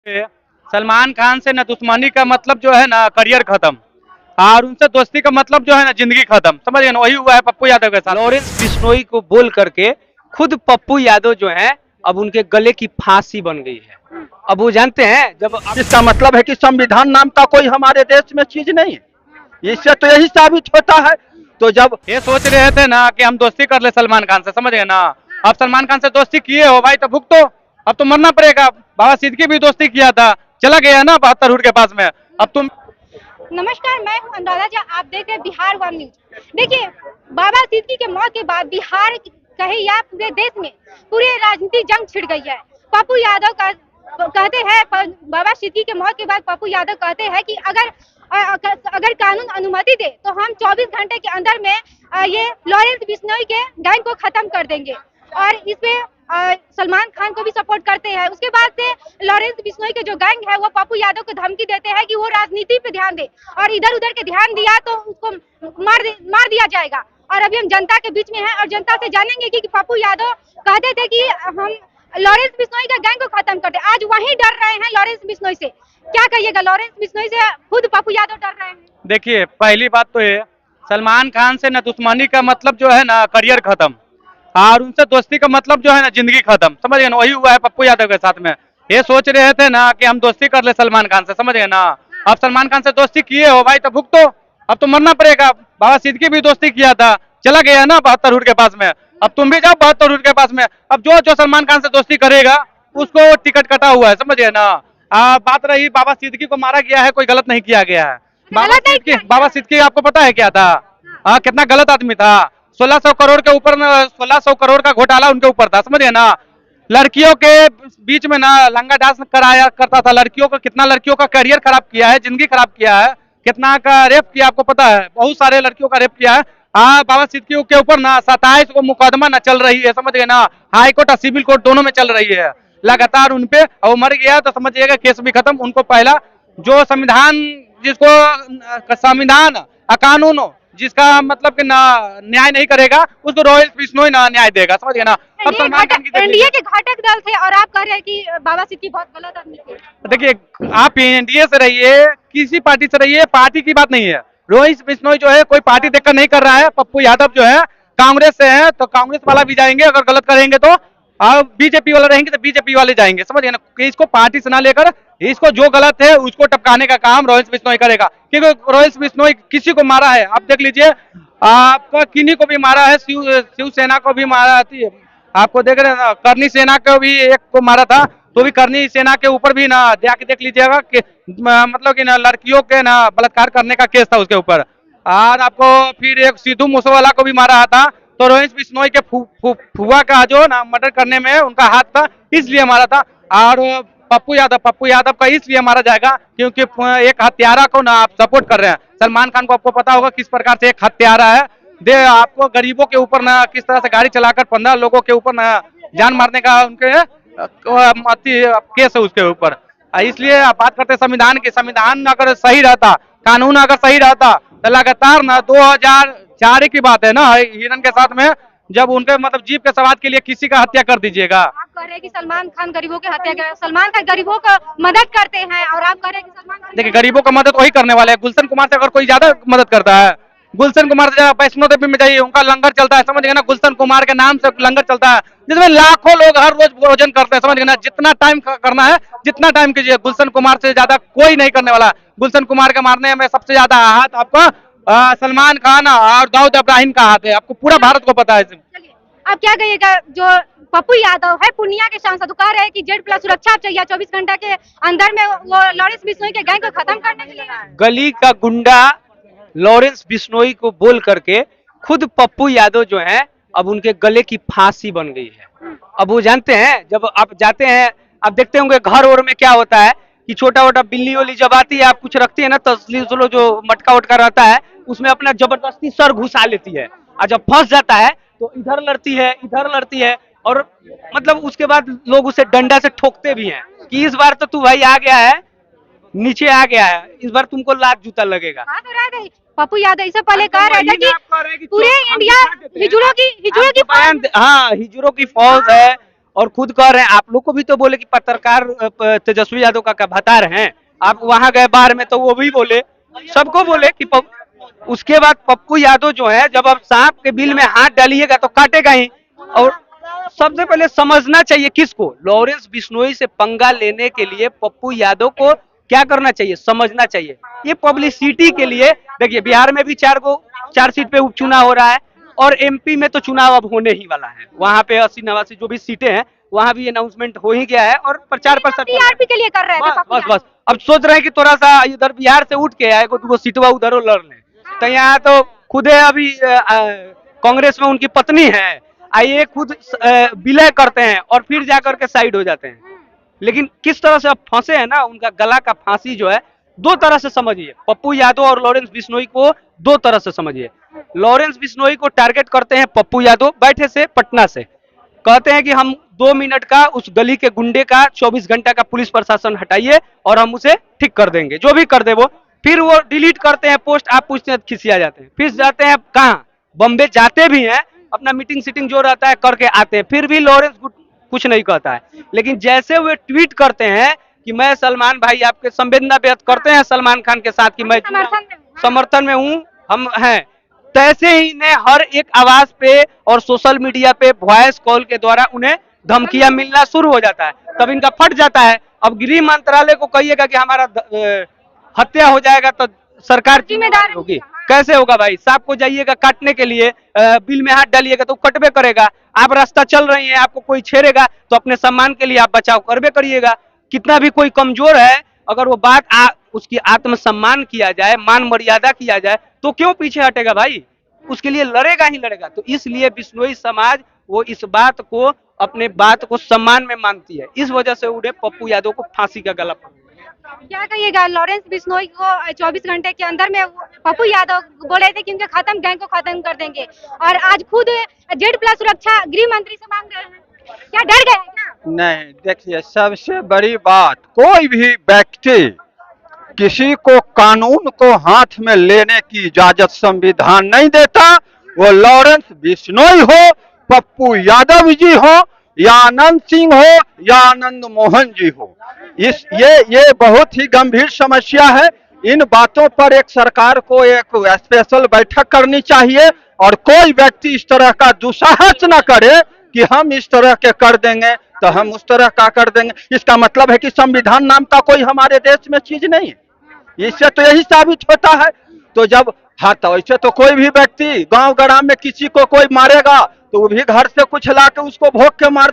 सलमान खान से ना दुश्मनी का मतलब जो है ना करियर खत्म, और उनसे दोस्ती का मतलब जो है ना जिंदगी खत्म, समझ गए ना। वही हुआ है पप्पू यादव के साथ। लॉरेंस बिश्नोई को बोल करके खुद पप्पू यादव जो है अब उनके गले की फांसी बन गई है। अब वो जानते हैं जब इसका मतलब है कि संविधान नाम का कोई हमारे देश में चीज नहीं है। इससे तो यही साबित होता है। तो जब ये सोच रहे थे ना कि हम दोस्ती कर ले सलमान खान से, समझ गए ना। अब सलमान खान से दोस्ती किए हो भाई तो भुगतो, अब तो मरना पड़ेगा। बाबा सिद्दीकी भी दोस्ती किया था, चला गया ना 72 के पास में। अब तुम नमस्कार, मैं हूं अनुराधा झा। आप देख रहे हैं बिहार वन न्यूज। देखिए, बाबा सिद्दीकी के मौत के बाद बिहार कहे या पूरे देश में पूरी राजनीतिक जंग छिड़ गई है। पप्पू यादव का कहते हैं, बाबा सिद्दीकी के मौत के बाद पप्पू यादव कहते हैं कि अगर कानून अनुमति दे तो हम 24 घंटे के अंदर में ये लॉरेंस बिश्नोई के गैंग को खत्म कर देंगे। और इसमें सलमान खान को भी सपोर्ट करते हैं। उसके बाद से लॉरेंस बिश्नोई के जो गैंग है वो पप्पू यादव को धमकी देते हैं कि वो राजनीति पे ध्यान दे, और इधर उधर के ध्यान दिया तो उसको मार दिया जाएगा। और अभी हम जनता के बीच में हैं और जनता से जानेंगे कि पप्पू यादव कहते थे कि हम लॉरेंस बिश्नोई का गैंग को खत्म करते, आज वहीं डर रहे हैं लॉरेंस बिश्नोई से। क्या कहिएगा, लॉरेंस बिश्नोई से खुद पप्पू यादव डर रहे हैं। देखिए, पहली बात तो ये सलमान खान से ना दुश्मनी का मतलब जो है ना करियर खत्म, और उनसे दोस्ती का मतलब जो है ना जिंदगी खत्म, समझ गए ना। वही हुआ है पप्पू यादव के साथ में। ये सोच रहे थे ना कि हम दोस्ती कर ले सलमान खान से, समझ गए ना। अब सलमान खान से दोस्ती किए हो भाई तो भुगतो, अब तो मरना पड़ेगा। बाबा सिद्दीकी भी दोस्ती किया था, चला गया ना 72 के पास में। अब तुम भी जाओ 72 के पास में। अब जो सलमान खान से दोस्ती करेगा उसको टिकट कटा हुआ है, समझ गए ना। बात रही बाबा सिद्दीकी को मारा गया है, कोई गलत नहीं किया गया है। बाबा सिद्दीकी आपको पता है क्या था? कितना गलत आदमी था। 1600 करोड़ के ऊपर 1600 करोड़ का घोटाला उनके ऊपर था, समझ गए ना। लड़कियों के बीच में ना लंगा डांस कराया करता था। लड़कियों का कितना लड़कियों का करियर खराब किया है, जिंदगी खराब किया है। कितना का रेप किया आपको पता है? बहुत सारे लड़कियों का रेप किया है। बाबा सिद्दीकी के ऊपर ना 27 को मुकदमा ना चल रही है, समझ गए ना। हाई कोर्ट और सिविल कोर्ट दोनों में चल रही है लगातार उनपे। और वो मर गया तो समझिएगा केस भी खत्म। उनको पहला जो संविधान, जिसको संविधान कानून जिसका मतलब कि ना न्याय नहीं करेगा उसको लॉरेंस बिश्नोई ना न्याय देगा, समझ गए ना। अब सलमान खान की एनडीए के घटक दल थे और आप कह रहे हैं कि बाबा सिद्दीकी बहुत गलत आदमी थे। देखिए, आप एनडीए से रहिए, किसी पार्टी से रहिए, पार्टी की बात नहीं है। लॉरेंस बिश्नोई जो है कोई पार्टी देखकर नहीं कर रहा है। पप्पू यादव जो है कांग्रेस से है तो कांग्रेस वाला भी जाएंगे, अगर गलत करेंगे तो। बीजेपी वाला रहेंगे तो बीजेपी वाले जाएंगे, समझ गए ना। कि इसको पार्टी से ना लेकर, इसको जो गलत है उसको टपकाने का काम लॉरेंस बिश्नोई करेगा। क्योंकि लॉरेंस बिश्नोई किसी को मारा है, आप देख लीजिए। आपका किन्हीं को भी मारा है, शिवसेना को भी मारा थी। आपको देख रहे हैं ना, करनी सेना को भी एक को मारा था, तो भी करनी सेना के ऊपर भी ना जाके देख लीजिएगा कि मतलब कि ना लड़कियों के ना बलात्कार करने का केस था उसके ऊपर। और आपको फिर एक सिद्धू मूसेवाला को भी मारा था, तो लॉरेंस बिश्नोई के फुआ का जो ना मर्डर करने में उनका हाथ था, इसलिए मारा था। और पप्पू यादव का इसलिए मारा जाएगा क्योंकि एक हत्यारा को ना आप सपोर्ट कर रहे हैं। सलमान खान को आपको पता होगा किस प्रकार से एक हत्यारा है। आपको गरीबों के ऊपर ना किस तरह से गाड़ी चलाकर 15 लोगों के ऊपर ना जान मारने का उनके केस है उसके ऊपर। इसलिए आप बात करते हैं संविधान की। संविधान अगर सही रहता, कानून अगर सही रहता तो लगातार ना 2004 की बात है ना, हिरन के साथ में जब उनके मतलब जीप के सवाल के लिए किसी का हत्या कर दीजिएगा। आप कह रहे हैं कि सलमान खान गरीबों की हत्या कर, सलमान खान गरीबों का मदद करते हैं, और आप कह रहे हैं कि सलमान खान देखिए, गरीबों का मदद वही करने वाले हैं। गुलशन कुमार से अगर कोई ज्यादा मदद करता है, गुलशन कुमार से वैष्णो देवी में जाइए, उनका लंगर चलता है, समझ गए ना। गुलशन कुमार के नाम से लंगर चलता है जिसमें लाखों लोग हर रोज भोजन करते हैं, समझ गए ना। जितना टाइम करना है जितना टाइम कीजिए, गुलशन कुमार से ज्यादा कोई नहीं करने वाला। गुलशन कुमार के मारने में सबसे ज्यादा हाथ आपका सलमान खान और दाऊद इब्राहिम का हाथ है, आपको पूरा भारत को पता है। आप क्या कहिएगा, जो पप्पू यादव है पूर्णिया के सांसद, कह रहे हैं कि जेड प्लस सुरक्षा चाहिए 24 घंटा के अंदर में वो लॉरेंस बिश्नोई के गैंग को खत्म करने के लिए। गली का गुंडा लॉरेंस बिश्नोई को बोल करके खुद पप्पू यादव जो है अब उनके गले की फांसी बन गई है। अब वो जानते हैं जब आप जाते हैं, आप देखते होंगे घर और में क्या होता है कि छोटा छोटा बिल्ली वोली जब आती है, आप कुछ रखती है ना, तसली जो मटका वटका रहता है उसमें अपना जबरदस्ती सर घुसा लेती है, और जब फंस जाता है तो इधर लड़ती है। और मतलब उसके बाद लोग उसे डंडा से ठोकते भी हैं कि इस बार तो तू भाई आ गया है, नीचे आ गया है, इस बार तुमको लात जूता लगेगा। बात हो रहा है पप्पू यादव इससे पहले कह रहे थे कि पूरे इंडिया हिजड़ों की हाँ, हिजड़ों की फौज है और खुद कह रहे हैं, आप लोग को भी तो बोले कि पत्रकार तेजस्वी यादव का भतार हैं, आप वहां गए बाहर में तो वो भी बोले, सबको बोले कि उसके बाद पप्पू यादव जो है, जब अब सांप के बिल में हाथ डालिएगा तो काटेगा ही। और सबसे पहले समझना चाहिए किसको, लॉरेंस बिश्नोई से पंगा लेने के लिए पप्पू यादव को क्या करना चाहिए, समझना चाहिए। ये पब्लिसिटी के लिए, देखिए बिहार में भी 4 सीट पे उपचुनाव हो रहा है और एमपी में तो चुनाव अब होने ही वाला है, वहां पे 80-89 जो भी सीटें हैं वहां भी अनाउंसमेंट हो ही गया है और प्रचार प्रसार टीआरपी के लिए कर रहे थे पप्पू बस अब सोच रहे हैं कि थोड़ा सा इधर बिहार से उठ के आए को सीटवा उधर लड़ लें। तो यहाँ तो खुद अभी कांग्रेस में उनकी पत्नी है, आइए खुद विलय करते हैं और फिर जाकर के साइड हो जाते हैं। लेकिन किस तरह से अब फंसे हैं ना, उनका गला का फांसी जो है दो तरह से समझिए, पप्पू यादव और लॉरेंस बिश्नोई को दो तरह से समझिए। लॉरेंस बिश्नोई को टारगेट करते हैं पप्पू यादव, बैठे से पटना से, कहते हैं कि हम 2 मिनट का उस गली के गुंडे का 24 घंटा का पुलिस प्रशासन हटाइए और हम उसे ठीक कर देंगे, जो भी कर दे वो। फिर वो डिलीट करते हैं पोस्ट, आप पूछते हैं खिसिया जाते हैं, फिर जाते हैं कहाँ, बॉम्बे जाते भी हैं, अपना मीटिंग सीटिंग जो रहता है करके आते हैं, फिर भी लॉरेंस कुछ नहीं कहता है। लेकिन जैसे वे ट्वीट करते हैं कि मैं सलमान भाई आपके संवेदना व्यक्त करते हैं सलमान खान के साथ कि मैं समर्थन में हूँ, हम हैं, तैसे ही इन्हें हर एक आवाज पे और सोशल मीडिया पे वॉइस कॉल के द्वारा उन्हें धमकियां मिलना शुरू हो जाता है, तब इनका फट जाता है। अब गृह मंत्रालय को कहिएगा कि हमारा हत्या हो जाएगा तो सरकार जिम्मेदार होगी, कैसे होगा भाई? सांप को जाइएगा काटने के लिए, बिल में हाथ डालिएगा तो कटबे करेगा। आप रास्ता चल रही हैं, आपको कोई छेड़ेगा तो अपने सम्मान के लिए आप बचाव करबे करिएगा। कितना भी कोई कमजोर है, अगर वो बात उसकी आत्मसम्मान किया जाए, मान मर्यादा किया जाए तो क्यों पीछे हटेगा भाई? उसके लिए लड़ेगा ही लड़ेगा। तो इसलिए बिश्नोई समाज वो इस बात को, अपने बात को सम्मान में मानती है, इस वजह से उन्हें पप्पू यादव को फांसी का गला पकड़ा। क्या कहिएगा, लॉरेंस बिश्नोई को 24 घंटे के अंदर में पप्पू यादव बोले थे कि उनके गैंग को खत्म कर देंगे, और आज खुद Z+ सुरक्षा गृह मंत्री से मांग रहे हैं, क्या डर गए क्या? नहीं, देखिए सबसे बड़ी बात, कोई भी व्यक्ति किसी को कानून को हाथ में लेने की इजाजत संविधान नहीं देता। वो लॉरेंस बिश्नोई हो, पप्पू यादव जी हो, या आनंद सिंह हो, या आनंद मोहन जी हो, ये बहुत ही गंभीर समस्या है। इन बातों पर एक सरकार को एक स्पेशल बैठक करनी चाहिए और कोई व्यक्ति इस तरह का दुस्साहस न करे कि हम इस तरह के कर देंगे तो हम उस तरह का कर देंगे। इसका मतलब है कि संविधान नाम का कोई हमारे देश में चीज नहीं है। इससे तो यही साबित होता है। तो जब तो ऐसे तो कोई भी व्यक्ति गांव गड़ा में किसी को कोई मारेगा तो वो भी घर से कुछ ला के उसको भोग के मार